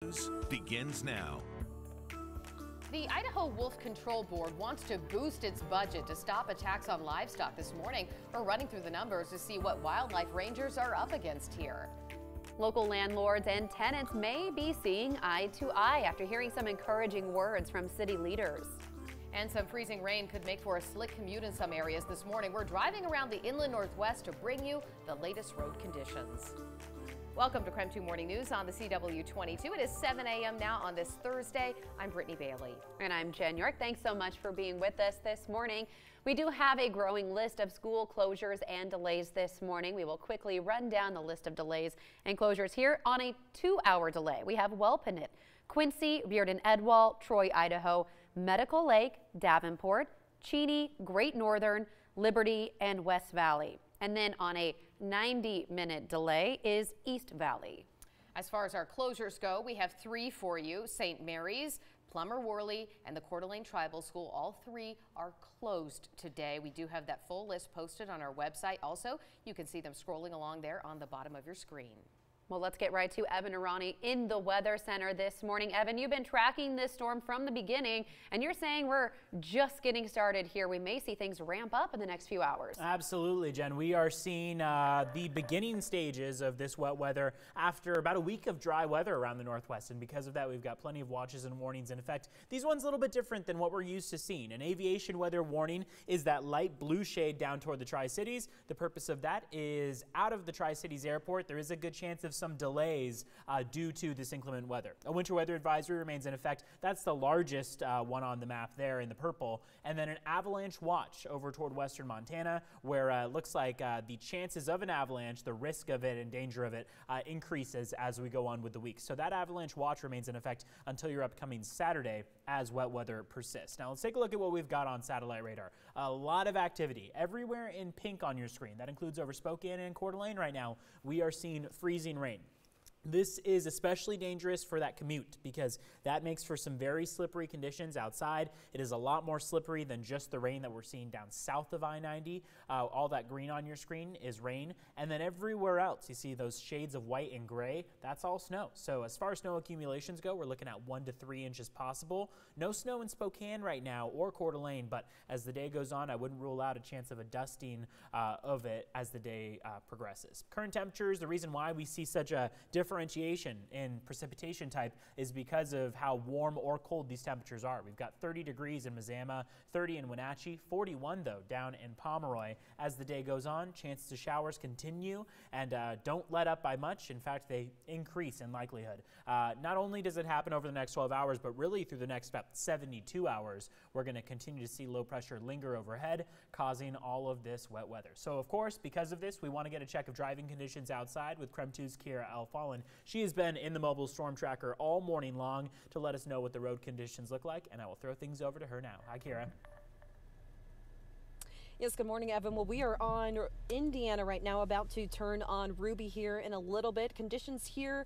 News begins now. The Idaho Wolf Control Board wants to boost its budget to stop attacks on livestock this morning. We're running through the numbers to see what wildlife rangers are up against here. Local landlords and tenants may be seeing eye to eye after hearing some encouraging words from city leaders. And some freezing rain could make for a slick commute in some areas this morning. We're driving around the inland northwest to bring you the latest road conditions. Welcome to KREM 2 Morning News on the CW22. It is 7 a.m. now on this Thursday. I'm Brittany Bailey. And I'm Jen York. Thanks so much for being with us this morning. We do have a growing list of school closures and delays this morning. We will quickly run down the list of delays and closures here on a 2-hour delay. We have Welpinit, Quincy, Bearden Edwall, Troy, Idaho, Medical Lake, Davenport, Cheney, Great Northern, Liberty, and West Valley. And then on a 90-minute delay is East Valley. As far as our closures go, we have 3 for you. St. Mary's, Plummer Worley, and the Coeur d'Alene Tribal School. All 3 are closed today. We do have that full list posted on our website. Also, you can see them scrolling along there on the bottom of your screen. Well, let's get right to Evan Arani in the Weather Center this morning. Evan, you've been tracking this storm from the beginning, and you're saying we're just getting started here. We may see things ramp up in the next few hours. Absolutely, Jen. We are seeing the beginning stages of this wet weather after about a week of dry weather around the Northwest, and because of that, we've got plenty of watches and warnings in effect. These ones a little bit different than what we're used to seeing. An aviation weather warning is that light blue shade down toward the Tri-Cities. The purpose of that is out of the Tri-Cities airport, there is a good chance of some delays due to this inclement weather. A winter weather advisory remains in effect. That's the largest one on the map there in the purple. And then an avalanche watch over toward western Montana, where it looks like the chances of an avalanche, the risk of it and danger of it increases as we go on with the week. So that avalanche watch remains in effect until your upcoming Saturday as wet weather persists. Now let's take a look at what we've got on satellite radar. A lot of activity everywhere in pink on your screen. That includes over Spokane and Coeur d'Alene right now. We are seeing freezing rain. This is especially dangerous for that commute because that makes for some very slippery conditions outside. It is a lot more slippery than just the rain that we're seeing down south of I-90. All that green on your screen is rain. And then everywhere else, you see those shades of white and gray. That's all snow. So as far as snow accumulations go, we're looking at 1 to 3 inches possible. No snow in Spokane right now or Coeur d'Alene, but as the day goes on, I wouldn't rule out a chance of a dusting of it as the day progresses. Current temperatures, the reason why we see such a differentiation in precipitation type is because of how warm or cold these temperatures are. We've got 30 degrees in Mazama, 30 in Wenatchee, 41 though down in Pomeroy. As the day goes on, chances of showers continue and don't let up by much. In fact, they increase in likelihood. Not only does it happen over the next 12 hours, but really through the next about 72 hours, we're going to continue to see low pressure linger overhead, causing all of this wet weather. So of course, because of this, we want to get a check of driving conditions outside with KREM 2's Kira Alfallen. She has been in the mobile storm tracker all morning long to let us know what the road conditions look like, and I will throw things over to her now. Hi, Kira. Yes, good morning, Evan. Well, we are on Indiana right now, about to turn on Ruby here in a little bit. Conditions here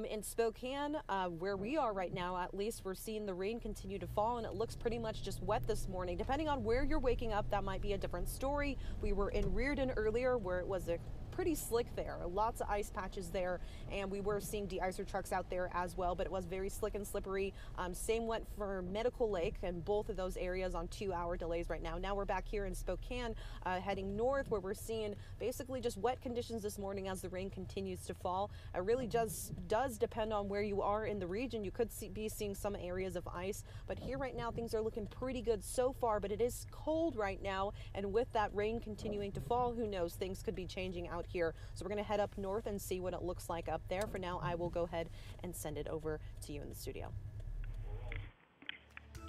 in Spokane, where we are right now, at least, we're seeing the rain continue to fall, and it looks pretty much just wet this morning. Depending on where you're waking up, that might be a different story. We were in Reardon earlier, where it was a pretty slick there, lots of ice patches there, and we were seeing de-icer trucks out there as well, but it was very slick and slippery. Same went for Medical Lake, and both of those areas on 2-hour delays right now. Now we're back here in Spokane, heading north, where we're seeing basically just wet conditions this morning as the rain continues to fall. It really does depend on where you are in the region. You could be seeing some areas of ice, but here right now things are looking pretty good so far, but it is cold right now, and with that rain continuing to fall, who knows, things could be changing out here. So we're going to head up north and see what it looks like up there. For now, I will go ahead and send it over to you in the studio.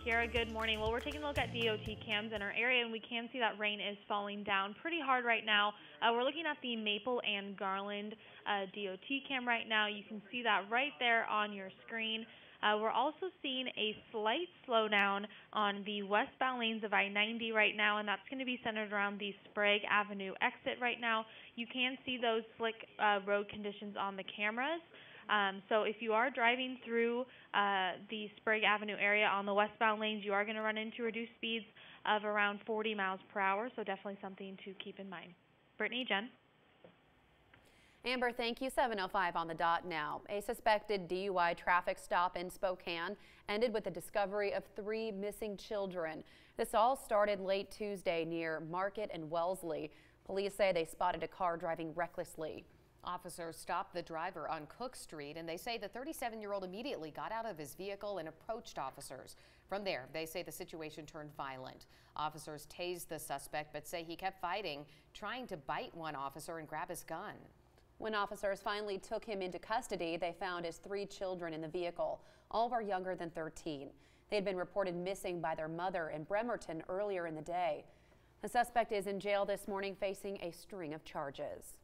Kara, good morning. Well, we're taking a look at DOT cams in our area, and we can see that rain is falling down pretty hard right now. We're looking at the Maple and Garland DOT cam right now. You can see that right there on your screen. We're also seeing a slight slowdown on the westbound lanes of I-90 right now, and that's going to be centered around the Sprague Avenue exit right now. You can see those slick road conditions on the cameras. So if you are driving through the Sprague Avenue area on the westbound lanes, you are going to run into reduced speeds of around 40 miles per hour, so definitely something to keep in mind. Brittany, Jen? Amber, thank you. 7:05 on the dot now. A suspected DUI traffic stop in Spokane ended with the discovery of 3 missing children. This all started late Tuesday near Market and Wellesley. Police say they spotted a car driving recklessly. Officers stopped the driver on Cook Street, and they say the 37-year-old immediately got out of his vehicle and approached officers. From there, they say the situation turned violent. Officers tased the suspect, but say he kept fighting, trying to bite one officer and grab his gun. When officers finally took him into custody, they found his 3 children in the vehicle. All were younger than 13. They had been reported missing by their mother in Bremerton earlier in the day. The suspect is in jail this morning facing a string of charges.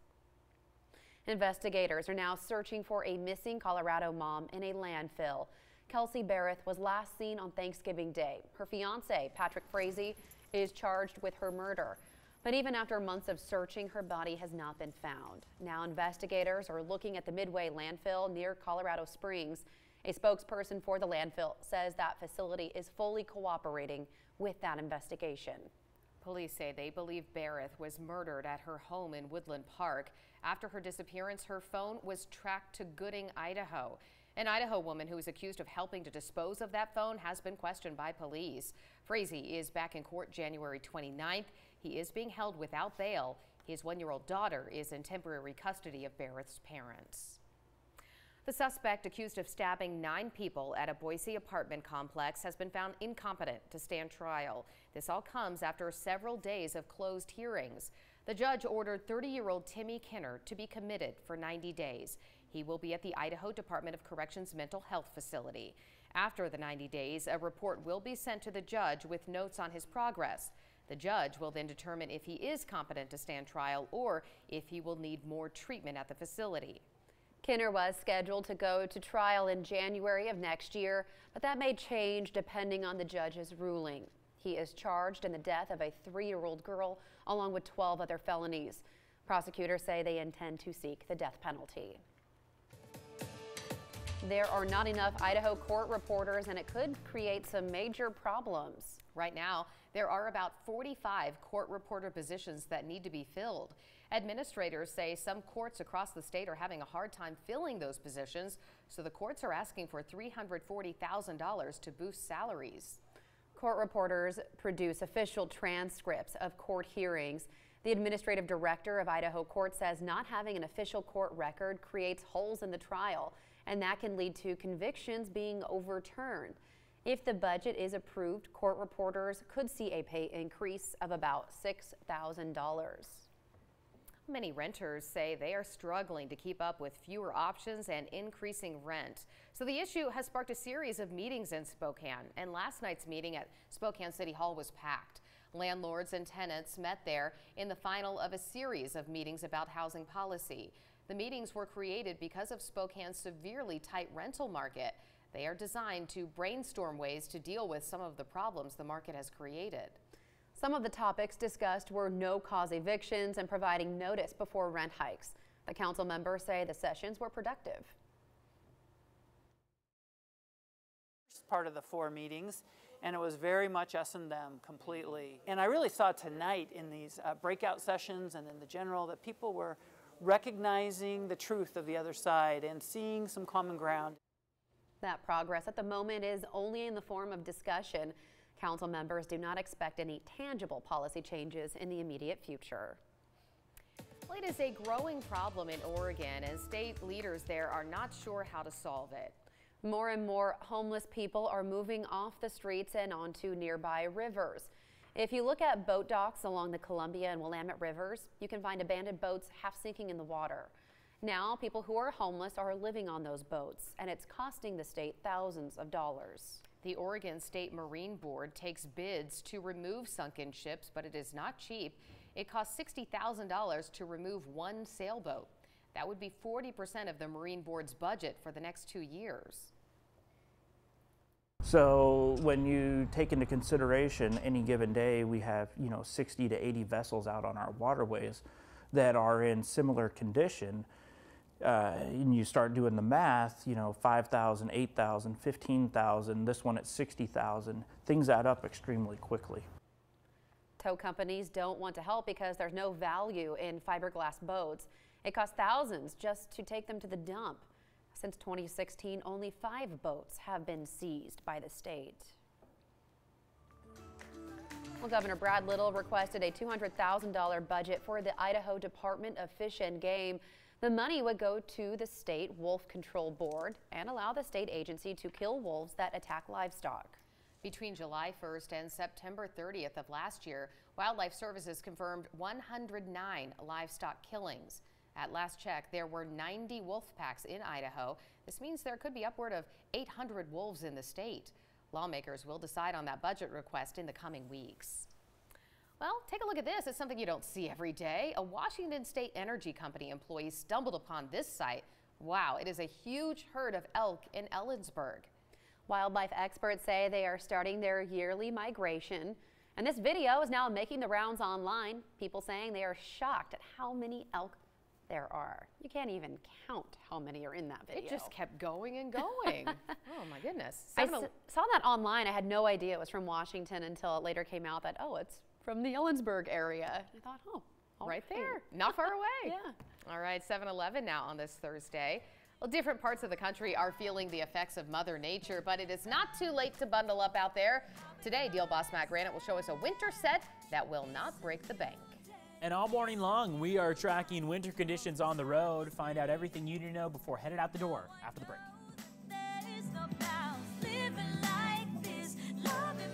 Investigators are now searching for a missing Colorado mom in a landfill. Kelsey Barrett was last seen on Thanksgiving Day. Her fiance, Patrick Frazee, is charged with her murder. But even after months of searching, her body has not been found. Now investigators are looking at the Midway landfill near Colorado Springs. A spokesperson for the landfill says that facility is fully cooperating with that investigation. Police say they believe Barrett was murdered at her home in Woodland Park. After her disappearance, her phone was tracked to Gooding, Idaho. An Idaho woman who is accused of helping to dispose of that phone has been questioned by police. Frazee is back in court January 29th. He is being held without bail. His 1-year-old daughter is in temporary custody of Barrett's parents. The suspect accused of stabbing 9 people at a Boise apartment complex has been found incompetent to stand trial. This all comes after several days of closed hearings. The judge ordered 30-year-old Timmy Kinner to be committed for 90 days. He will be at the Idaho Department of Corrections mental health facility. After the 90 days, a report will be sent to the judge with notes on his progress. The judge will then determine if he is competent to stand trial or if he will need more treatment at the facility. Kinner was scheduled to go to trial in January of next year, but that may change depending on the judge's ruling. He is charged in the death of a 3-year-old girl along with 12 other felonies. Prosecutors say they intend to seek the death penalty. There are not enough Idaho court reporters, and it could create some major problems. Right now, there are about 45 court reporter positions that need to be filled. Administrators say some courts across the state are having a hard time filling those positions, so the courts are asking for $340,000 to boost salaries. Court reporters produce official transcripts of court hearings. The administrative director of Idaho Court says not having an official court record creates holes in the trial, and that can lead to convictions being overturned. If the budget is approved, court reporters could see a pay increase of about $6,000. Many renters say they are struggling to keep up with fewer options and increasing rent. So the issue has sparked a series of meetings in Spokane, and last night's meeting at Spokane City Hall was packed. Landlords and tenants met there in the final of a series of meetings about housing policy. The meetings were created because of Spokane's severely tight rental market. They are designed to brainstorm ways to deal with some of the problems the market has created. Some of the topics discussed were no-cause evictions and providing notice before rent hikes. The council members say the sessions were productive. Part of the 4 meetings, and it was very much us and them completely. And I really saw tonight in these breakout sessions and in the general that people were recognizing the truth of the other side and seeing some common ground. That progress at the moment is only in the form of discussion. Council members do not expect any tangible policy changes in the immediate future. Well, it is a growing problem in Oregon, and state leaders there are not sure how to solve it. More and more homeless people are moving off the streets and onto nearby rivers. If you look at boat docks along the Columbia and Willamette rivers, you can find abandoned boats half sinking in the water. Now, people who are homeless are living on those boats, and it's costing the state thousands of dollars. The Oregon State Marine Board takes bids to remove sunken ships, but it is not cheap. It costs $60,000 to remove one sailboat. That would be 40% of the Marine Board's budget for the next 2 years. So when you take into consideration any given day, we have 60 to 80 vessels out on our waterways that are in similar condition. And you start doing the math, 5,000, 8,000, 15,000, this one at 60,000, things add up extremely quickly. Tow companies don't want to help because there's no value in fiberglass boats. It costs thousands just to take them to the dump. Since 2016, only 5 boats have been seized by the state. Well, Governor Brad Little requested a $200,000 budget for the Idaho Department of Fish and Game. The money would go to the state wolf control board and allow the state agency to kill wolves that attack livestock. Between July 1st and September 30th of last year, Wildlife Services confirmed 109 livestock killings. At last check, there were 90 wolf packs in Idaho. This means there could be upward of 800 wolves in the state. Lawmakers will decide on that budget request in the coming weeks. Well, take a look at this. It's something you don't see every day. A Washington State Energy Company employee stumbled upon this site. Wow, it is a huge herd of elk in Ellensburg. Wildlife experts say they are starting their yearly migration. And this video is now making the rounds online. People saying they are shocked at how many elk there are. You can't even count how many are in that video. It just kept going and going. Oh my goodness. I saw that online. I had no idea it was from Washington until it later came out that, oh, it's from the Ellensburg area. I thought, oh, right there, not far away. Yeah. All right, 7-Eleven now on this Thursday. Well, different parts of the country are feeling the effects of Mother Nature, but it is not too late to bundle up out there. Today, Deal Boss Matt Granite will show us a winter set that will not break the bank. And all morning long, we are tracking winter conditions on the road. Find out everything you need to know before headed out the door after the break. There is no balance living like this, loving